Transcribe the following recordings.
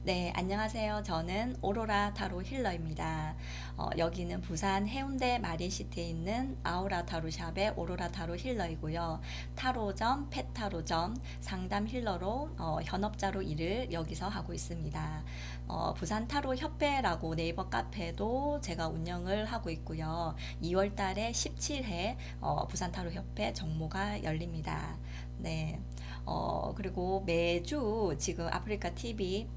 네, 안녕하세요. 저는 오로라 타로 힐러입니다. 여기는 부산 해운대 마린시티에 있는 아우라 타로샵의 오로라 타로 힐러이고요. 타로점, 펫타로점, 상담 힐러로 현업자로 일을 여기서 하고 있습니다. 부산 타로 협회라고 네이버 카페도 제가 운영을 하고 있고요. 2월 달에 17회 부산 타로 협회 정모가 열립니다. 네. 그리고 매주 지금 아프리카 TV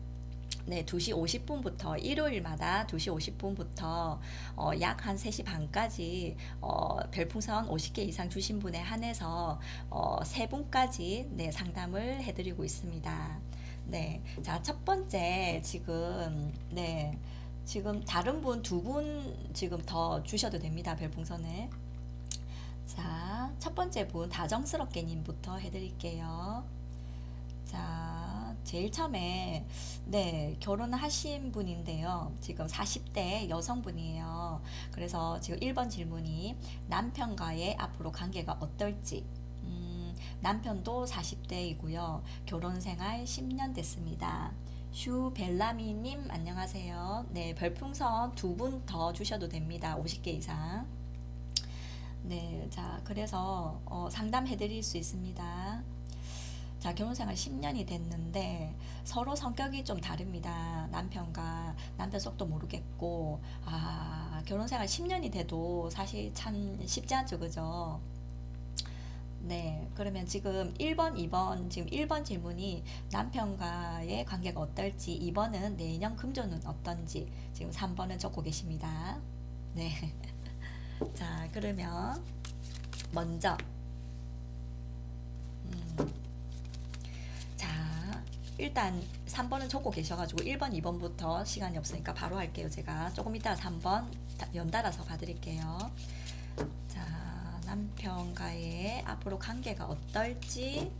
네, 2시 50분부터 일요일마다 2시 50분부터 약 한 3시 반까지 별풍선 50개 이상 주신 분에 한해서 3분까지 네, 상담을 해드리고 있습니다. 네, 자, 첫 번째 지금 다른 분 2분 지금 더 주셔도 됩니다. 별풍선을. 자, 첫 번째 분 다정스럽게 님부터 해드릴게요. 자, 제일 처음에 네, 결혼하신 분인데요. 지금 40대 여성분이에요. 그래서 지금 1번 질문이 남편과의 앞으로 관계가 어떨지. 남편도 40대이고요. 결혼 생활 10년 됐습니다. 슈벨라미님 안녕하세요. 네, 별풍선 2분 더 주셔도 됩니다. 50개 이상. 네, 자, 그래서 상담해 드릴 수 있습니다. 자, 결혼생활 10년이 됐는데 서로 성격이 좀 다릅니다. 남편 속도 모르겠고, 결혼생활 10년이 돼도 사실 참 쉽지 않죠, 그죠? 네, 그러면 지금 1번, 2번, 지금 1번 질문이 남편과의 관계가 어떨지, 2번은 내년 금전은 어떤지, 지금 3번은 적고 계십니다. 네. 자, 그러면 먼저, 자, 일단 3번은 적고 계셔가지고 1번, 2번부터 시간이 없으니까 바로 할게요. 제가 조금 이따 3번 연달아서 봐드릴게요. 자, 남편과의 앞으로 관계가 어떨지,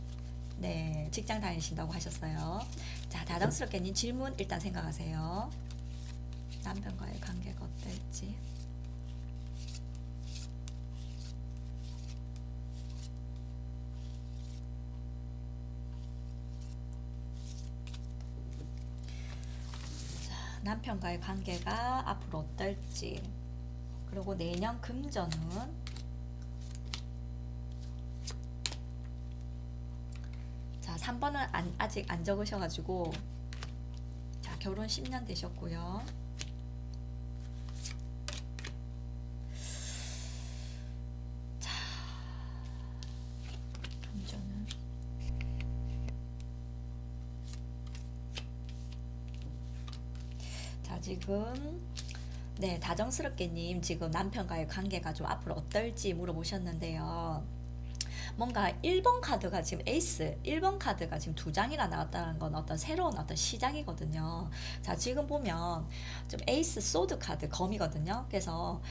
네, 직장 다니신다고 하셨어요. 자, 다정스럽게님 질문 일단 생각하세요. 남편과의 관계가 어떨지. 남편과의 관계가 앞으로 어떨지. 그리고 내년 금전은 자, 3번은 아직 안 적으셔가지고 자, 결혼 10년 되셨고요. 자, 금전은 자, 지금 네, 다정스럽게님 지금 남편과의 관계가 좀 앞으로 어떨지 물어보셨는데요. 뭔가 1번 카드가 지금 에이스, 1번 카드가 지금 2장이나 나왔다는 건 어떤 새로운 어떤 시작이거든요. 자, 지금 보면 좀 에이스 소드 카드, 검이거든요. 그래서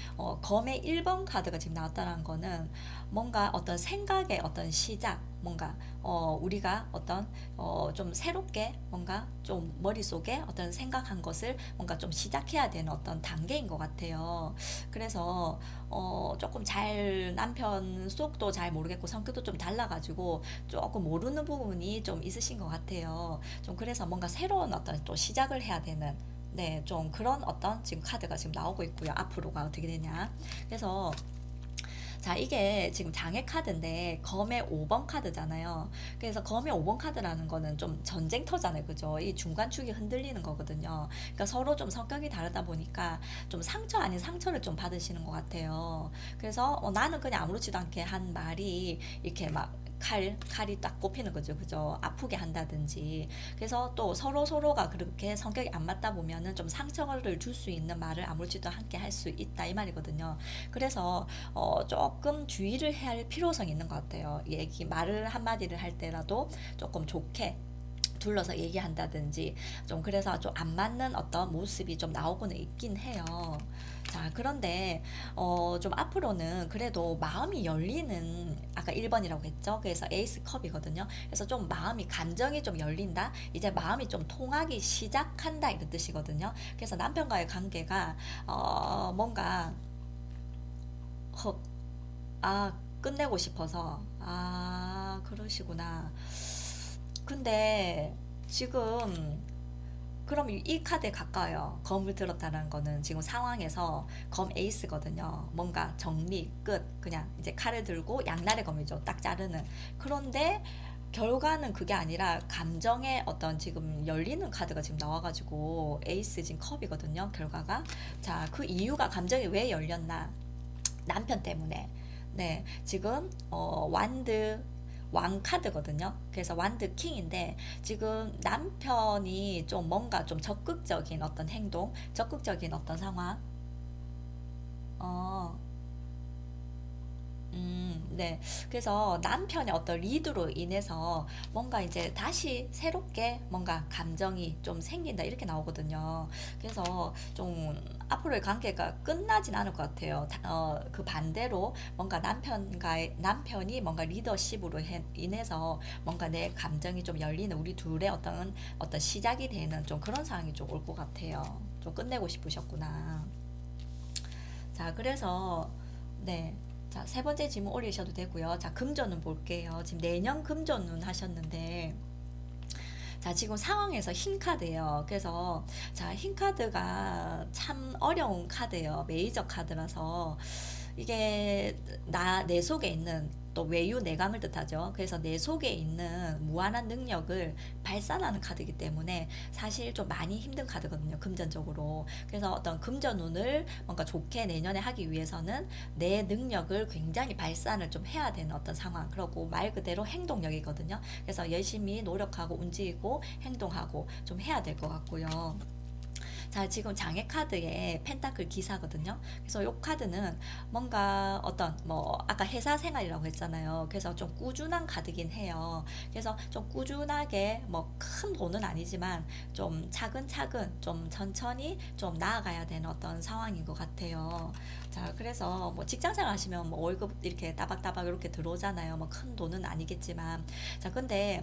검의 1번 카드가 지금 나왔다는 거는 뭔가 어떤 생각의 어떤 시작, 뭔가 우리가 어떤 좀 새롭게 뭔가 좀 머릿속에 어떤 생각한 것을 뭔가 좀 시작해야 되는 어떤 단계인 것 같아요. 그래서 조금 잘 남편 속도 잘 모르겠고 성격도 좀 달라가지고 조금 모르는 부분이 좀 있으신 것 같아요. 좀 그래서 뭔가 새로운 어떤 또 시작을 해야 되는 네, 좀 그런 어떤 지금 카드가 지금 나오고 있고요. 앞으로가 어떻게 되냐. 그래서 자, 이게 지금 장애 카드인데 검의 5번 카드잖아요. 그래서 검의 5번 카드라는 거는 좀 전쟁터잖아요. 그죠? 이 중간축이 흔들리는 거거든요. 그러니까 서로 좀 성격이 다르다 보니까 좀 상처 아닌 상처를 좀 받으시는 것 같아요. 그래서 나는 그냥 아무렇지도 않게 한 말이 이렇게 막 칼이 딱 꼽히는 거죠. 그죠? 아프게 한다든지. 그래서 또 서로가 그렇게 성격이 안 맞다 보면은 좀 상처를 줄 수 있는 말을 아무렇지도 않게 할 수 있다 이 말이거든요. 그래서 조금 주의를 해야 할 필요성이 있는 것 같아요. 말을 한마디를 할 때라도 조금 좋게 둘러서 얘기한다든지 좀 그래서 좀 안 맞는 어떤 모습이 좀 나오고는 있긴 해요. 자, 그런데 좀 앞으로는 그래도 마음이 열리는 아까 1번이라고 했죠. 그래서 에이스 컵이거든요. 그래서 좀 마음이 감정이 좀 열린다. 이제 마음이 좀 통하기 시작한다 이런 뜻이거든요. 그래서 남편과의 관계가 뭔가 헉, 끝내고 싶어서 그러시구나. 근데 지금 그럼 이 카드에 가까워요. 검을 들었다는 거는 지금 상황에서 검 에이스거든요. 뭔가 정리, 끝. 그냥 이제 칼을 들고 양날의 검이죠. 딱 자르는. 그런데 결과는 그게 아니라 감정의 어떤 지금 열리는 카드가 지금 나와가지고 에이스 진 컵이거든요. 결과가. 자, 그 이유가 감정이 왜 열렸나? 남편 때문에. 네, 지금 완드 왕 카드거든요. 그래서 완드 킹인데 지금 남편이 좀 뭔가 좀 적극적인 어떤 행동, 적극적인 어떤 상황, 어, 네. 그래서 남편의 어떤 리드로 인해서 뭔가 이제 다시 새롭게 뭔가 감정이 좀 생긴다 이렇게 나오거든요. 그래서 좀 앞으로의 관계가 끝나진 않을 것 같아요. 그 반대로 뭔가 남편이 뭔가 리더십으로 인해서 뭔가 내 감정이 좀 열리는 우리 둘의 어떤 시작이 되는 좀 그런 상황이 좀 올 것 같아요. 좀 끝내고 싶으셨구나. 자, 그래서 네. 자, 세 번째 질문 올리셔도 되고요. 자, 금전운 볼게요. 지금 내년 금전운 하셨는데 자, 지금 상황에서 흰 카드예요. 그래서 자, 흰 카드가 참 어려운 카드예요. 메이저 카드라서 이게 내 속에 있는 또 외유 내강을 뜻하죠. 그래서 내 속에 있는 무한한 능력을 발산하는 카드이기 때문에 사실 좀 많이 힘든 카드거든요. 금전적으로. 그래서 어떤 금전운을 뭔가 좋게 내년에 하기 위해서는 내 능력을 굉장히 발산을 좀 해야 되는 어떤 상황. 그리고 말 그대로 행동력이거든요. 그래서 열심히 노력하고 움직이고 행동하고 좀 해야 될 것 같고요. 자, 지금 장애 카드에 펜타클 기사거든요. 그래서 이 카드는 뭔가 어떤 뭐 아까 회사 생활이라고 했잖아요. 그래서 좀 꾸준한 카드긴 해요. 그래서 좀 꾸준하게 뭐 큰 돈은 아니지만 좀 차근차근 좀 천천히 좀 나아가야 되는 어떤 상황인 것 같아요. 자, 그래서 뭐 직장생활 하시면 뭐 월급 이렇게 따박따박 이렇게 들어오잖아요. 뭐 큰 돈은 아니겠지만. 자, 근데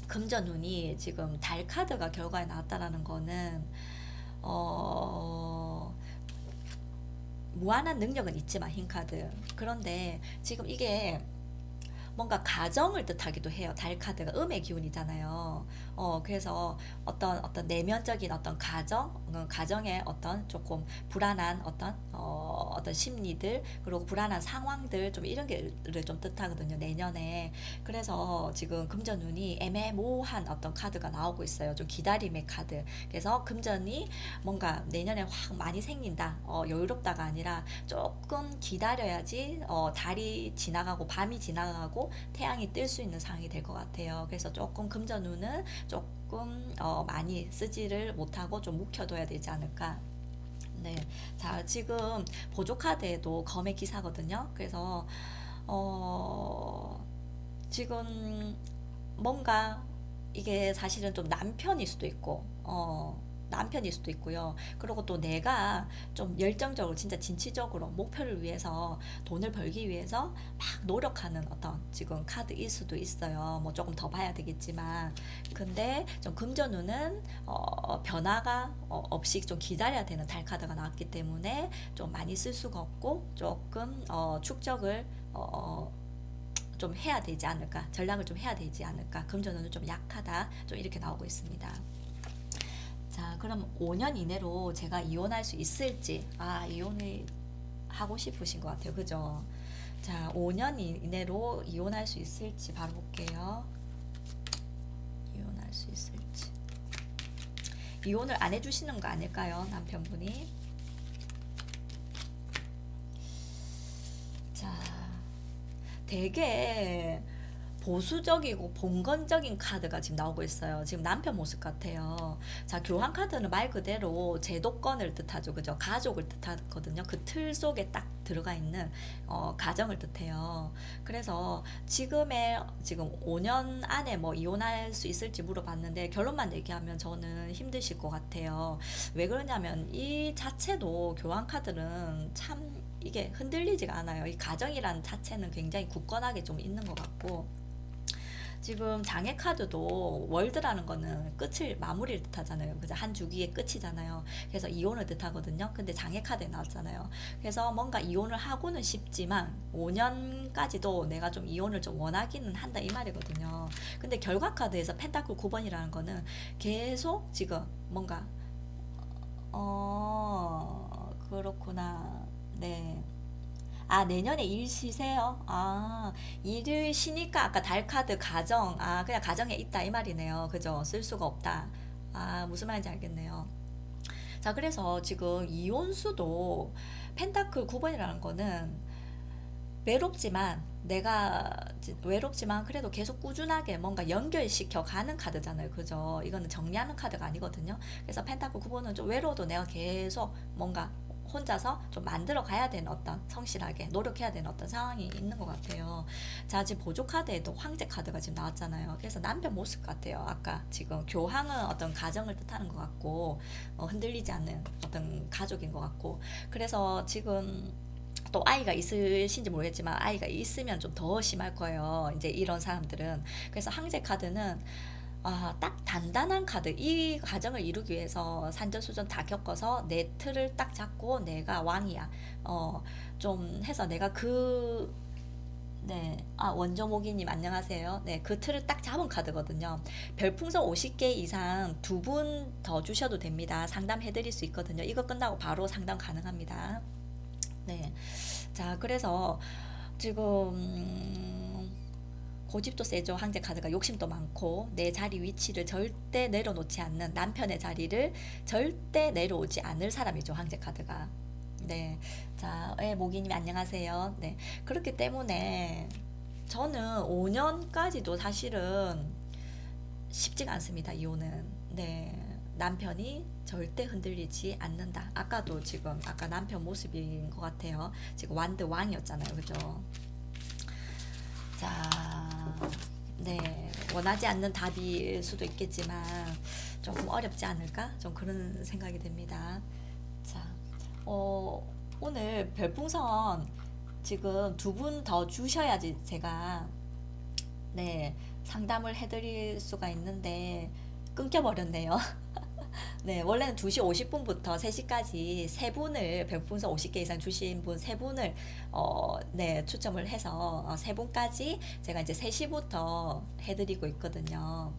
금전운이 지금 달 카드가 결과에 나왔다라는 거는 어, 무한한 능력은 있지만 흰 카드. 그런데 지금 이게 뭔가 가정을 뜻하기도 해요. 달 카드가 음의 기운이잖아요. 그래서 어떤 내면적인 어떤 가정의 어떤 조금 불안한 어떤 심리들, 그리고 불안한 상황들, 좀 이런 게를 좀 뜻하거든요. 내년에. 그래서 지금 금전운이 애매모호한 어떤 카드가 나오고 있어요. 좀 기다림의 카드. 그래서 금전이 뭔가 내년에 확 많이 생긴다. 여유롭다가 아니라 조금 기다려야지 달이 지나가고 밤이 지나가고 태양이 뜰 수 있는 상황이 될 것 같아요. 그래서 조금 금전운은 조금 많이 쓰지를 못하고 좀 묵혀둬야 되지 않을까. 네. 자, 지금 보조 카드에도 검의 기사거든요. 그래서 지금 뭔가 이게 사실은 좀 남편일 수도 있고, 남편일 수도 있고요. 그리고 또 내가 좀 열정적으로 진짜 진취적으로 목표를 위해서 돈을 벌기 위해서 막 노력하는 어떤 지금 카드일 수도 있어요. 뭐 조금 더 봐야 되겠지만. 근데 좀 금전운은 변화가 없이 좀 기다려야 되는 달 카드가 나왔기 때문에 좀 많이 쓸 수가 없고 조금 축적을 좀 해야 되지 않을까, 전략을 좀 해야 되지 않을까, 금전운은 좀 약하다, 좀 이렇게 나오고 있습니다. 자, 그럼 5년 이내로 제가 이혼할 수 있을지. 이혼을 하고 싶으신 것 같아요. 그죠? 자, 5년 이내로 이혼할 수 있을지 바로 볼게요. 이혼할 수 있을지. 이혼을 안 해주시는 거 아닐까요? 남편분이. 자, 되게 보수적이고 봉건적인 카드가 지금 나오고 있어요. 지금 남편 모습 같아요. 자, 교환 카드는 말 그대로 제도권을 뜻하죠. 그죠? 가족을 뜻하거든요. 그 틀 속에 딱 들어가 있는 가정을 뜻해요. 그래서 지금 5년 안에 뭐 이혼할 수 있을지 물어봤는데 결론만 얘기하면 저는 힘드실 것 같아요. 왜 그러냐면 이 자체도 교환 카드는 참 이게 흔들리지가 않아요. 이 가정이란 자체는 굉장히 굳건하게 좀 있는 것 같고, 지금 장애 카드도 월드라는 거는 끝을 마무리를 뜻하잖아요. 그죠? 한 주기의 끝이잖아요. 그래서 이혼을 뜻하거든요. 근데 장애 카드에 나왔잖아요. 그래서 뭔가 이혼을 하고는 싶지만 5년까지도 내가 좀 이혼을 좀 원하기는 한다 이 말이거든요. 근데 결과 카드에서 펜타클 9번이라는 거는 계속 지금 뭔가 그렇구나. 네. 아, 내년에 일 쉬세요? 아, 일을 쉬니까 아까 달카드 가정, 아, 그냥 가정에 있다 이 말이네요. 그죠? 쓸 수가 없다. 아, 무슨 말인지 알겠네요. 자, 그래서 지금 이혼수도 펜타클 9번이라는 거는 외롭지만 내가 외롭지만 그래도 계속 꾸준하게 뭔가 연결시켜 가는 카드잖아요. 그죠? 이거는 정리하는 카드가 아니거든요. 그래서 펜타클 9번은 좀 외로워도 내가 계속 뭔가 혼자서 좀 만들어 가야 되는 어떤 성실하게 노력해야 되는 어떤 상황이 있는 것 같아요. 자, 지금 보조 카드에도 황제 카드가 지금 나왔잖아요. 그래서 남편 모습 같아요. 아까 지금 교황은 어떤 가정을 뜻하는 것 같고 흔들리지 않는 어떤 가족인 것 같고 그래서 지금 또 아이가 있으신지 모르겠지만 아이가 있으면 좀 더 심할 거예요. 이제 이런 사람들은. 그래서 황제 카드는 딱 단단한 카드. 이 과정을 이루기 위해서 산전수전 다 겪어서 내 틀을 딱 잡고 내가 왕이야. 좀 해서 내가 네. 원조모기님 안녕하세요. 네, 그 틀을 딱 잡은 카드거든요. 별풍선 50개 이상 두 분 더 주셔도 됩니다. 상담해드릴 수 있거든요. 이거 끝나고 바로 상담 가능합니다. 네. 자, 그래서 지금 고집도 세죠. 황제 카드가 욕심도 많고 내 자리 위치를 절대 내려놓지 않는 남편의 자리를 절대 내려오지 않을 사람이죠. 황제 카드가. 네. 자, 모기님 안녕하세요. 네. 그렇기 때문에 저는 5년까지도 사실은 쉽지가 않습니다. 이혼은. 네. 남편이 절대 흔들리지 않는다. 아까도 지금 아까 남편 모습인 것 같아요. 지금 완드 왕이었잖아요. 그죠? 자, 네. 원하지 않는 답일 수도 있겠지만 조금 어렵지 않을까? 좀 그런 생각이 듭니다. 자, 오늘 별풍선 지금 두 분 더 주셔야지 제가 네, 상담을 해드릴 수가 있는데 끊겨버렸네요. 네, 원래는 2시 50분부터 3시까지 세 분을 별풍선 50개 이상 주신 분 세 분을 네, 추첨을 해서 세 분까지 제가 이제 3시부터 해드리고 있거든요.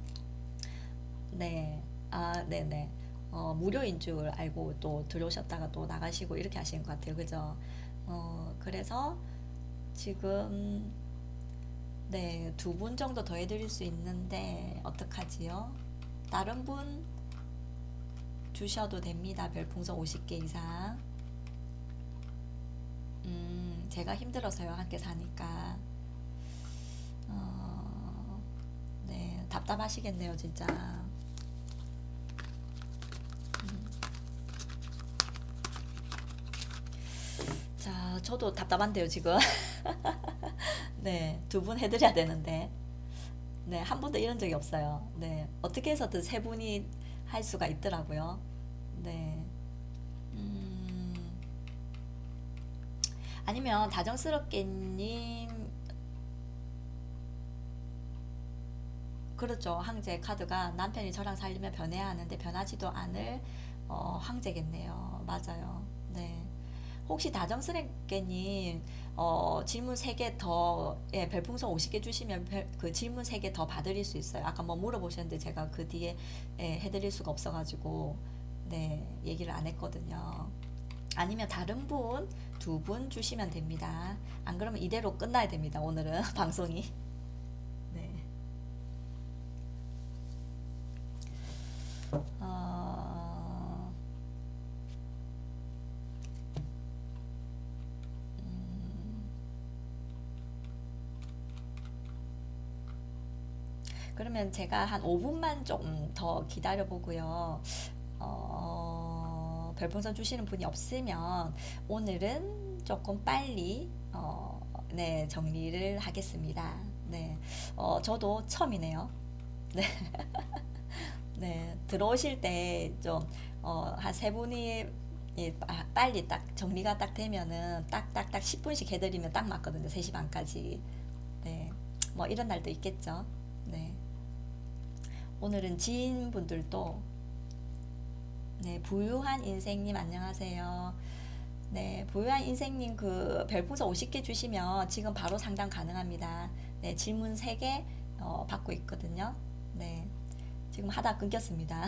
네, 네네. 무료인 줄 알고 또 들어오셨다가 또 나가시고 이렇게 하시는 것 같아요. 그죠? 그래서 지금 네, 두 분 정도 더 해드릴 수 있는데 어떡하지요? 다른 분 주셔도 됩니다. 별풍선 50개 이상. 제가 힘들어서요. 함께 사니까. 네, 답답하시겠네요, 진짜. 자, 저도 답답한데요, 지금. 네, 두 분 해드려야 되는데. 네, 한 번도 이런 적이 없어요. 네, 어떻게 해서든 세 분이 할 수가 있더라고요. 네. 음, 아니면 다정스럽게님, 그렇죠. 황제 카드가 남편이 저랑 살려면 변해야 하는데 변하지도 않을 황제겠네요. 맞아요. 네. 혹시 다정스럽게님 질문 3개 더, 예, 별풍선 50개 주시면 그 질문 3개 더 받으실 수 있어요. 아까 뭐 물어보셨는데 제가 그 뒤에 해드릴 수가 없어가지고 네, 얘기를 안 했거든요. 아니면 다른 분, 두 분 주시면 됩니다. 안 그러면 이대로 끝나야 됩니다. 오늘은 방송이. 네. 어, 음, 그러면 제가 한 5분만 좀 더 기다려 보고요. 별풍선 주시는 분이 없으면 오늘은 조금 빨리 네, 정리를 하겠습니다. 네. 저도 처음이네요. 네. 네. 들어오실 때 좀 한 세 분이 예, 빨리 딱 정리가 딱 되면은 딱딱딱 10분씩 해드리면 딱 맞거든요. 3시 반까지. 네. 뭐 이런 날도 있겠죠. 네. 오늘은 지인분들도 네, 부유한 인생님 안녕하세요. 네, 부유한 인생님 그 별풍선 50개 주시면 지금 바로 상담 가능합니다. 네, 질문 3개 받고 있거든요. 네, 지금 하다 끊겼습니다.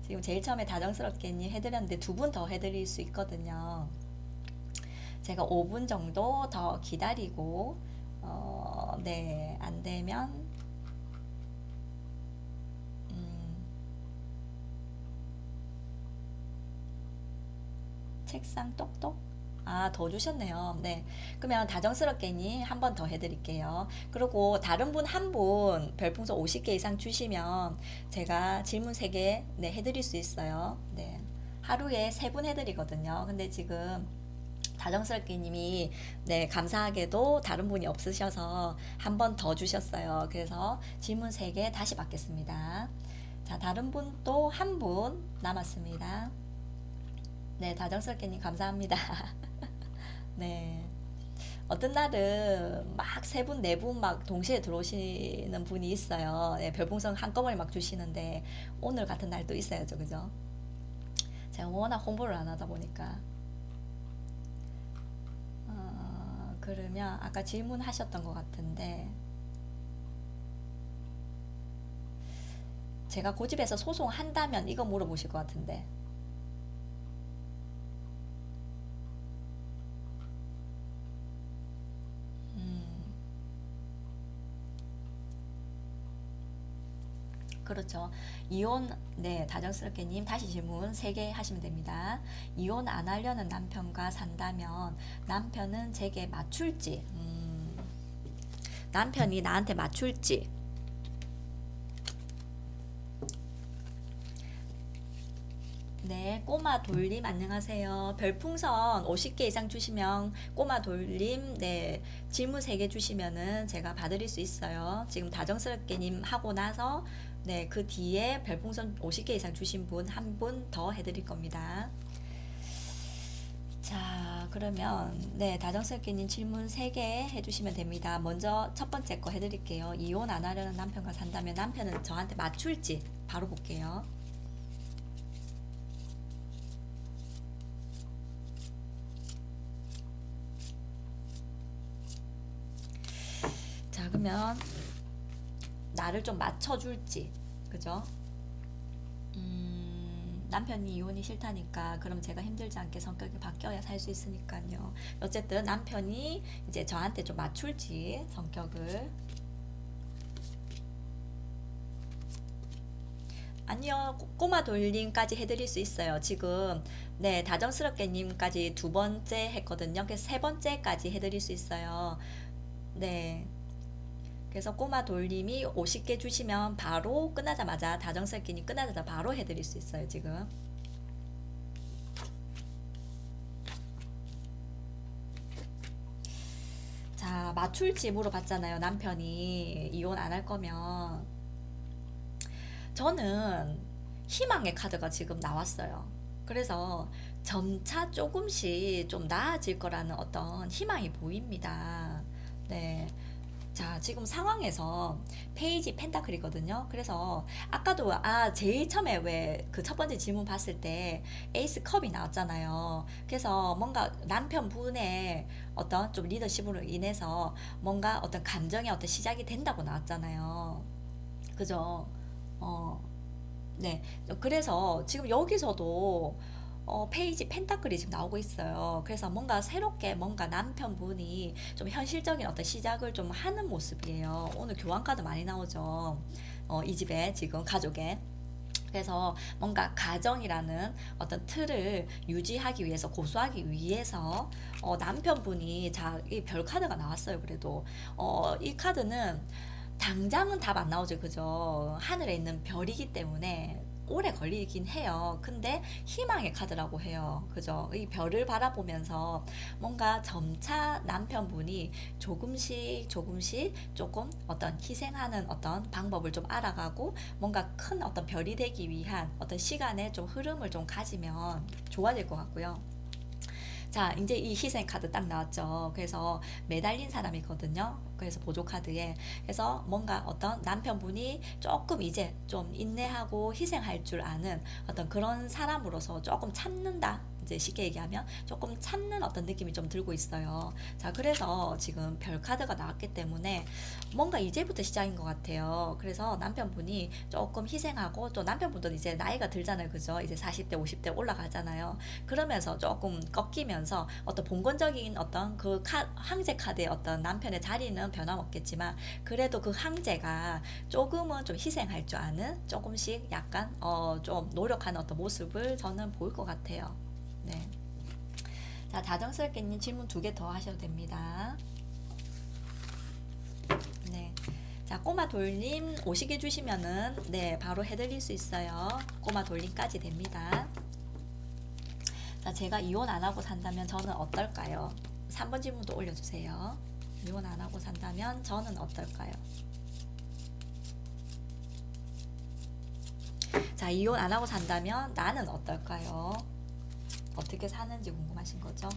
지금 제일 처음에 다정스럽게님 해드렸는데 2분 더 해드릴 수 있거든요. 제가 5분 정도 더 기다리고 네, 안 되면 책상 똑똑? 아, 더 주셨네요. 네. 그러면 다정스럽게님 한 번 더 해드릴게요. 그리고 다른 분 한 분 별풍선 50개 이상 주시면 제가 질문 3개 네, 해드릴 수 있어요. 네. 하루에 3분 해드리거든요. 근데 지금 다정스럽게님이 네, 감사하게도 다른 분이 없으셔서 한 번 더 주셨어요. 그래서 질문 3개 다시 받겠습니다. 자, 다른 분 또 한 분 남았습니다. 네, 다정스럽게님 감사합니다. 네. 어떤 날은 막 3분, 4분 막 동시에 들어오시는 분이 있어요. 네, 별풍선 한꺼번에 막 주시는데 오늘 같은 날도 있어야죠. 그죠? 제가 워낙 홍보를 안 하다 보니까. 그러면 아까 질문하셨던 것 같은데 제가 고집해서 소송한다면 이거 물어보실 것 같은데 그렇죠. 이혼, 네, 다정스럽게님 다시 질문 3개 하시면 됩니다. 이혼 안 하려는 남편과 산다면 남편은 제게 맞출지, 남편이 나한테 맞출지, 네, 꼬마 돌림 안녕하세요. 별풍선 50개 이상 주시면 꼬마 돌림 네, 질문 3개 주시면은 제가 봐드릴 수 있어요. 지금 다정스럽게님 하고 나서 네, 그 뒤에 별풍선 50개 이상 주신 분 한 분 더 해드릴 겁니다. 자, 그러면 네, 다정스럽게님 질문 3개 해주시면 됩니다. 먼저 첫 번째 거 해드릴게요. 이혼 안 하려는 남편과 산다면 남편은 저한테 맞출지 바로 볼게요. 자, 그러면 나를 좀 맞춰줄지, 그죠? 남편이 이혼이 싫다니까 그럼 제가 힘들지 않게 성격이 바뀌어야 살 수 있으니까요. 어쨌든 남편이 이제 저한테 좀 맞출지 성격을. 아니요, 꼬마 돌림까지 해드릴 수 있어요. 지금 네, 다정스럽게님까지 2번째 했거든요. 그래서 3번째까지 해드릴 수 있어요. 네. 그래서 꼬마 돌림이 50개 주시면 바로 끝나자마자 다정스럽게님 끝나자마자 바로 해드릴 수 있어요. 지금 자, 맞출지 물어봤잖아요. 남편이 이혼 안 할 거면 저는 희망의 카드가 지금 나왔어요. 그래서 점차 조금씩 좀 나아질 거라는 어떤 희망이 보입니다. 네. 자, 지금 상황에서 페이지 펜타클이거든요. 그래서 아까도 제일 처음에 왜 그 첫 번째 질문 봤을 때 에이스 컵이 나왔잖아요. 그래서 뭔가 남편분의 어떤 좀 리더십으로 인해서 뭔가 어떤 감정의 어떤 시작이 된다고 나왔잖아요. 그죠? 어, 네. 그래서 지금 여기서도 페이지 펜타클이 지금 나오고 있어요. 그래서 뭔가 새롭게 뭔가 남편분이 좀 현실적인 어떤 시작을 좀 하는 모습이에요. 오늘 교환카드 많이 나오죠. 이 집에 지금 가족에. 그래서 뭔가 가정이라는 어떤 틀을 유지하기 위해서 고수하기 위해서 남편분이 이 별 카드가 나왔어요. 그래도 이 카드는 당장은 답 안 나오죠. 그죠? 하늘에 있는 별이기 때문에 오래 걸리긴 해요. 근데 희망의 카드라고 해요. 그죠? 이 별을 바라보면서 뭔가 점차 남편분이 조금씩 조금 어떤 희생하는 어떤 방법을 좀 알아가고 뭔가 큰 어떤 별이 되기 위한 어떤 시간의 좀 흐름을 좀 가지면 좋아질 것 같고요. 자, 이제 이 희생 카드 딱 나왔죠. 그래서 매달린 사람이거든요. 그래서 보조 카드에. 그래서 뭔가 어떤 남편분이 조금 이제 좀 인내하고 희생할 줄 아는 어떤 그런 사람으로서 조금 참는다. 이제 쉽게 얘기하면 조금 참는 어떤 느낌이 좀 들고 있어요. 자, 그래서 지금 별 카드가 나왔기 때문에 뭔가 이제부터 시작인 것 같아요. 그래서 남편분이 조금 희생하고, 또 남편분도 이제 나이가 들잖아요. 그죠? 이제 40대, 50대 올라가잖아요. 그러면서 조금 꺾이면서 어떤 봉건적인 어떤 그 항제 카드의 어떤 남편의 자리는 변함없겠지만, 그래도 그 항제가 조금은 좀 희생할 줄 아는, 조금씩 약간 좀 노력하는 어떤 모습을 저는 보일 것 같아요. 네. 자, 다정스럽게님 질문 2개 더 하셔도 됩니다. 네. 자, 꼬마 돌림 오시게 주시면은 네, 바로 해드릴 수 있어요. 꼬마 돌림까지 됩니다. 자, 제가 이혼 안 하고 산다면 저는 어떨까요? 3번 질문도 올려주세요. 이혼 안 하고 산다면 저는 어떨까요? 자, 이혼 안 하고 산다면 나는 어떨까요? 어떻게 사는지 궁금하신 거죠?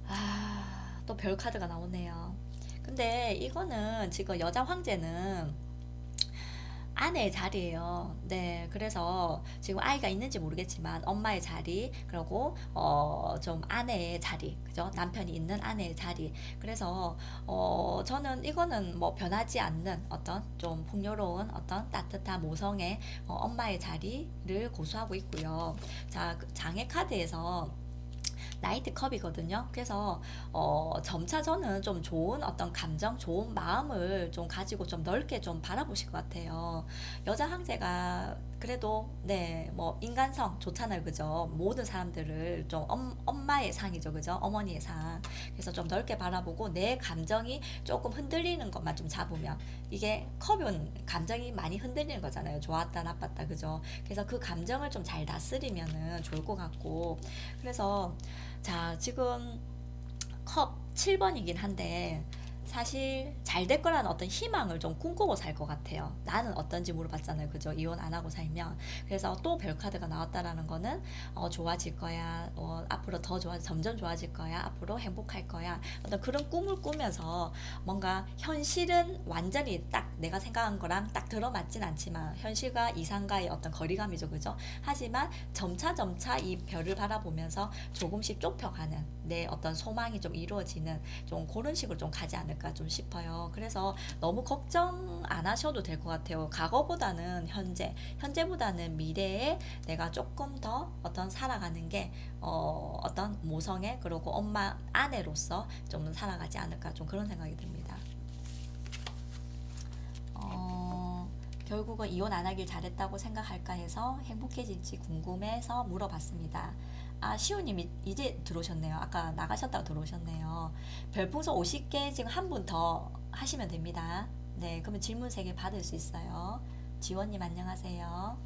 아, 또 별 카드가 나오네요. 근데 이거는 지금 여자 황제는 아내의 자리예요. 네, 그래서 지금 아이가 있는지 모르겠지만 엄마의 자리, 그리고 좀 아내의 자리, 그죠? 남편이 있는 아내의 자리. 그래서 저는 이거는 뭐 변하지 않는 어떤 좀 풍요로운 어떤 따뜻한 모성의 엄마의 자리를 고수하고 있고요. 자, 그 장의 카드에서 나이트 컵이거든요. 그래서 점차 저는 좀 좋은 어떤 감정, 좋은 마음을 좀 가지고 좀 넓게 좀 바라보실 것 같아요. 여자 황제가 그래도 네, 뭐 인간성 좋잖아요. 그죠? 모든 사람들을 좀 엄마의 상이죠. 그죠? 어머니의 상. 그래서 좀 넓게 바라보고 내 감정이 조금 흔들리는 것만 좀 잡으면, 이게 컵은 감정이 많이 흔들리는 거잖아요. 좋았다, 나빴다. 그죠? 그래서 그 감정을 좀 잘 다스리면은 좋을 것 같고. 그래서 자, 지금 컵 7번이긴 한데 사실 잘 될 거라는 어떤 희망을 좀 꿈꾸고 살 것 같아요. 나는 어떤지 물어봤잖아요. 그죠? 이혼 안 하고 살면. 그래서 또 별 카드가 나왔다라는 거는 좋아질 거야. 앞으로 더 점점 좋아질 거야. 앞으로 행복할 거야. 어떤 그런 꿈을 꾸면서 뭔가 현실은 완전히 딱 내가 생각한 거랑 딱 들어맞진 않지만 현실과 이상과의 어떤 거리감이죠. 그죠? 하지만 점차 점차 이 별을 바라보면서 조금씩 좁혀가는 내 어떤 소망이 좀 이루어지는 좀 그런 식으로 좀 가지 않을까 좀 싶어요. 그래서 너무 걱정 안 하셔도 될 것 같아요. 과거보다는 현재보다는 미래에 내가 조금 더 어떤 살아가는 게 어떤 모성애, 그리고 엄마 아내로서 좀 살아가지 않을까 좀 그런 생각이 듭니다. 결국은 이혼 안 하길 잘했다고 생각할까 해서 행복해질지 궁금해서 물어봤습니다. 아, 시우님 이제 들어오셨네요. 아까 나가셨다가 들어오셨네요. 별풍선 50개 지금 한 분 더 하시면 됩니다. 네, 그러면 질문 3개 받을 수 있어요. 지원님 안녕하세요.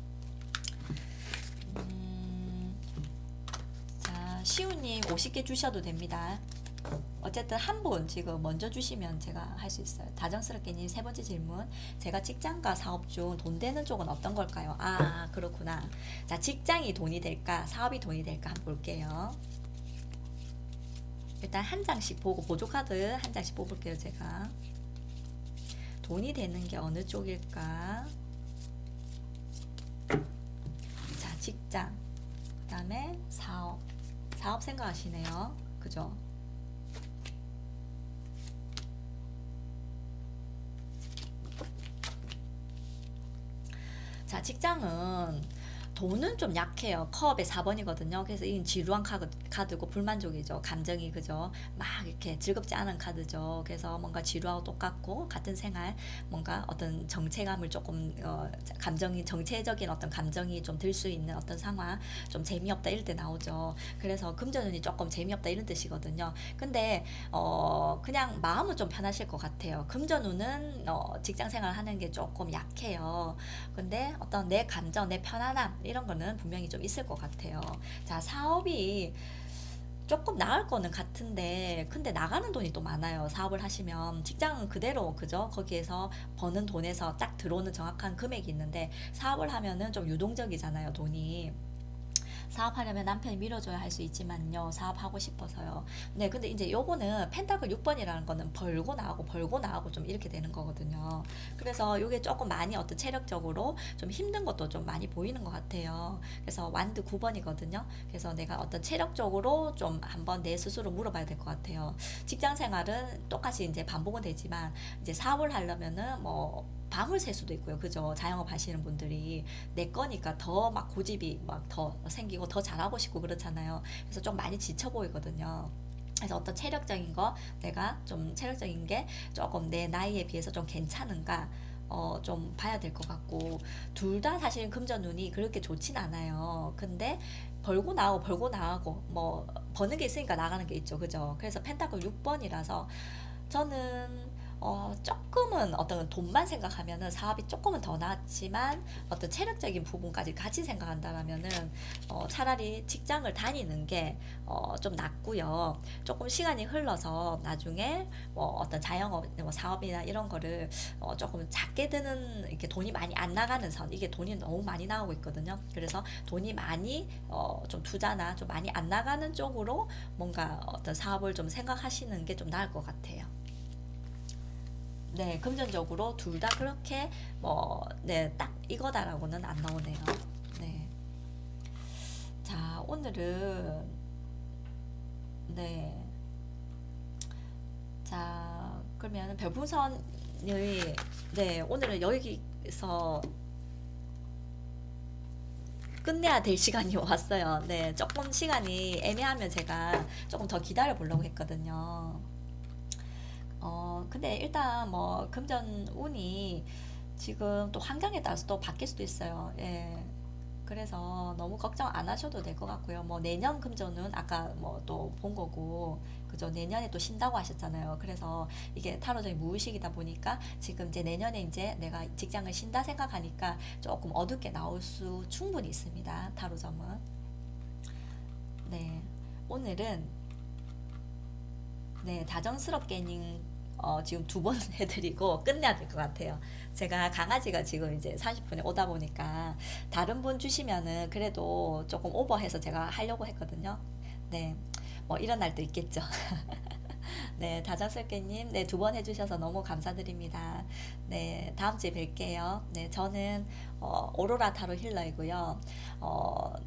자, 시우님 50개 주셔도 됩니다. 어쨌든 한 분 지금 먼저 주시면 제가 할 수 있어요. 다정스럽게님 3번째 질문. 제가 직장과 사업 중 돈 되는 쪽은 어떤 걸까요? 아, 그렇구나. 자, 직장이 돈이 될까? 사업이 돈이 될까? 한번 볼게요. 일단 한 장씩 보고, 보조카드 한 장씩 뽑을게요, 제가. 돈이 되는 게 어느 쪽일까? 자, 직장. 그 다음에 사업. 사업 생각하시네요. 그죠? 자, 직장은 돈은 좀 약해요. 컵의 4번이거든요. 그래서 이건 지루한 카드고 불만족이죠. 감정이 그죠. 막 이렇게 즐겁지 않은 카드죠. 그래서 뭔가 지루하고 똑같고 같은 생활, 뭔가 어떤 정체감을 조금 감정이 정체적인 어떤 감정이 좀 들 수 있는 어떤 상황, 좀 재미없다 이럴 때 나오죠. 그래서 금전운이 조금 재미없다 이런 뜻이거든요. 근데 그냥 마음은 좀 편하실 것 같아요. 금전운은 직장 생활 하는 게 조금 약해요. 근데 어떤 내 감정, 내 편안함 이런 거는 분명히 좀 있을 것 같아요. 자, 사업이 조금 나을 거는 같은데 근데 나가는 돈이 또 많아요. 사업을 하시면 직장은 그대로 그죠? 거기에서 버는 돈에서 딱 들어오는 정확한 금액이 있는데 사업을 하면은 좀 유동적이잖아요, 돈이. 사업하려면 남편이 밀어줘야 할 수 있지만요. 사업하고 싶어서요. 네, 근데 이제 요거는 펜타클 6번이라는 거는 벌고 나가고 좀 이렇게 되는 거거든요. 그래서 요게 조금 많이 어떤 체력적으로 좀 힘든 것도 좀 많이 보이는 것 같아요. 그래서 완드 9번이거든요. 그래서 내가 어떤 체력적으로 좀 한번 내 스스로 물어봐야 될 것 같아요. 직장 생활은 똑같이 이제 반복은 되지만 이제 사업을 하려면은 뭐 밤을 새 수도 있고요. 그죠? 자영업 하시는 분들이 내 거니까 더 막 고집이 막 더 생기고 더 잘하고 싶고 그렇잖아요. 그래서 좀 많이 지쳐 보이거든요. 그래서 어떤 체력적인 거 내가 좀 체력적인 게 조금 내 나이에 비해서 좀 괜찮은가 좀 봐야 될 것 같고 둘 다 사실 금전운이 그렇게 좋진 않아요. 근데 벌고 나가고 뭐 버는 게 있으니까 나가는 게 있죠. 그죠? 그래서 펜타클 6번이라서 저는 조금은 어떤 돈만 생각하면은 사업이 조금은 더 낫지만 어떤 체력적인 부분까지 같이 생각한다면은 차라리 직장을 다니는 게 좀 낫고요. 조금 시간이 흘러서 나중에 뭐 어떤 자영업, 뭐 사업이나 이런 거를 조금 작게 드는 이렇게 돈이 많이 안 나가는 선 이게 돈이 너무 많이 나오고 있거든요. 그래서 돈이 많이 좀 투자나 좀 많이 안 나가는 쪽으로 뭔가 어떤 사업을 좀 생각하시는 게 좀 나을 것 같아요. 네, 금전적으로 둘 다 그렇게 뭐, 네, 딱 이거다라고는 안 나오네요. 네. 자, 오늘은, 네. 자, 그러면 별풍선이, 네, 오늘은 여기서 끝내야 될 시간이 왔어요. 네, 조금 시간이 애매하면 제가 조금 더 기다려 보려고 했거든요. 근데 일단 뭐 금전 운이 지금 또 환경에 따라서 또 바뀔 수도 있어요. 예. 그래서 너무 걱정 안 하셔도 될 것 같고요. 뭐 내년 금전은 아까 뭐 또 본 거고, 그죠? 내년에 또 쉰다고 하셨잖아요. 그래서 이게 타로적인 무의식이다 보니까 지금 이제 내년에 이제 내가 직장을 쉰다 생각하니까 조금 어둡게 나올 수 충분히 있습니다. 타로점은. 네. 오늘은 네, 다정스럽게님 지금 두 번 해드리고 끝내야 될 것 같아요. 제가 강아지가 지금 이제 30분에 오다 보니까 다른 분 주시면은 그래도 조금 오버해서 제가 하려고 했거든요. 네, 뭐 이런 날도 있겠죠. 네, 다정스럽게님, 네, 두 번 해주셔서 너무 감사드립니다. 네, 다음 주에 뵐게요. 네, 저는 오로라 타로 힐러이고요.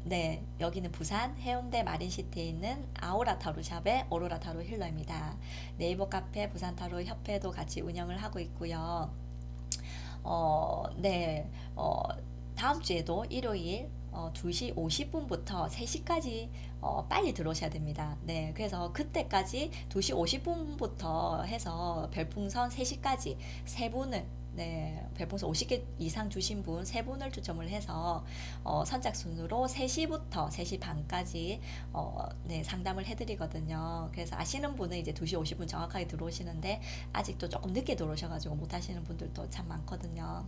네, 여기는 부산 해운대 마린시티에 있는 아오라 타로 샵의 오로라 타로 힐러입니다. 네이버 카페 부산 타로 협회도 같이 운영을 하고 있고요. 네, 다음 주에도 일요일 2시 50분부터 3시까지 빨리 들어오셔야 됩니다. 네, 그래서 그때까지 2시 50분부터 해서 별풍선 3시까지 세 분을 네, 별풍선 50개 이상 주신 분 세 분을 추첨을 해서 선착순으로 3시부터 3시 반까지 네, 상담을 해드리거든요. 그래서 아시는 분은 이제 2시 50분 정확하게 들어오시는데 아직도 조금 늦게 들어오셔가지고 못 하시는 분들도 참 많거든요.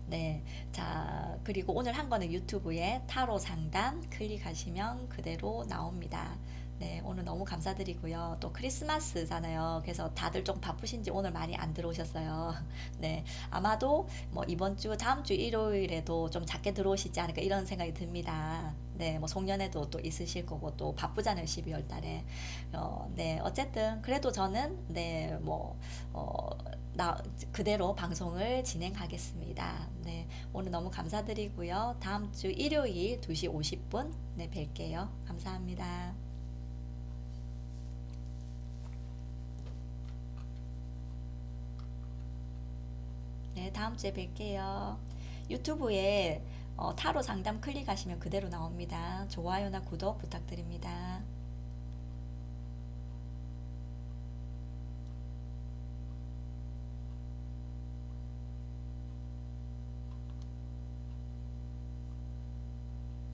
네. 자, 그리고 오늘 한 거는 유튜브에 타로 상담 클릭하시면 그대로 나옵니다. 네, 오늘 너무 감사드리고요. 또 크리스마스잖아요. 그래서 다들 좀 바쁘신지 오늘 많이 안 들어오셨어요. 네, 아마도 뭐 이번 주, 다음 주 일요일에도 좀 작게 들어오시지 않을까 이런 생각이 듭니다. 네, 뭐 송년회도 또 있으실 거고 또 바쁘잖아요, 12월 달에. 네, 어쨌든 그래도 저는 네, 뭐 나 그대로 방송을 진행하겠습니다. 네, 오늘 너무 감사드리고요. 다음 주 일요일 2시 50분 네, 뵐게요. 감사합니다. 네, 다음 주에 뵐게요. 유튜브에 타로 상담 클릭하시면 그대로 나옵니다. 좋아요나 구독 부탁드립니다.